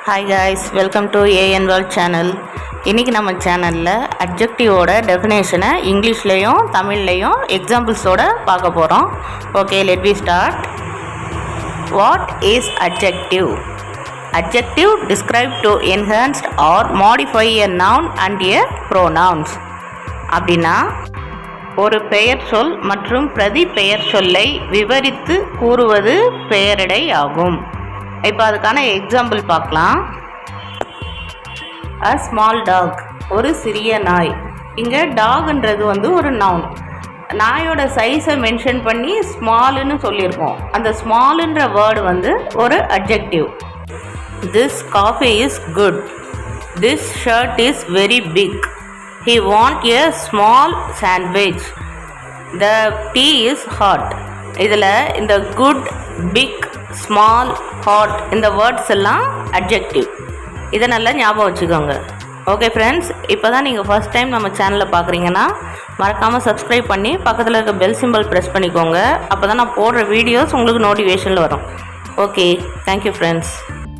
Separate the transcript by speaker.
Speaker 1: Hi guys, welcome to AN world channel. இன்றைக்கி நம்ம சேனலில் அட்ஜெக்டிவோட டெஃபினேஷனை இங்கிலீஷ்லேயும் தமிழ்லேயும் எக்ஸாம்பிள்ஸோட பார்க்க போகிறோம். Okay, let we start. What is adjective? Adjective describe to enhance or modify a noun and a pronouns. அப்படின்னா ஒரு பெயர் சொல் மற்றும் பிரதி பெயர் சொல்லை விவரித்து கூறுவது பெயரடை ஆகும். இப்போ அதுக்கான எக்ஸாம்பிள் பார்க்கலாம். A small dog, ஒரு சிறிய நாய். இங்கே டாக்ன்றது ஒரு நவுன். நாயோட சைஸை மென்ஷன் பண்ணி ஸ்மால்னு சொல்லியிருக்கோம். அந்த ஸ்மால்ன்ற வேர்டு ஒரு adjective. This coffee is good. This shirt is very big. He wants a small sandwich. The tea is hot. இதில் இந்த good, big, small, hot இந்த வேர்ட்ஸ் எல்லாம் அட்ஜெக்டிவ். இதை நல்லா ஞாபகம் வச்சுக்கோங்க. ஓகே ஃப்ரெண்ட்ஸ், இப்போ தான் நீங்கள் ஃபர்ஸ்ட் டைம் நம்ம சேனலில் பார்க்குறீங்கன்னா மறக்காமல் சப்ஸ்கிரைப் பண்ணி பக்கத்தில் இருக்க பெல் சிம்பிள் ப்ரெஸ் பண்ணிக்கோங்க. அப்போ தான் நான் போடுற வீடியோஸ் உங்களுக்கு நோட்டிஃபிகேஷனில் வரும். Okay, thank you friends.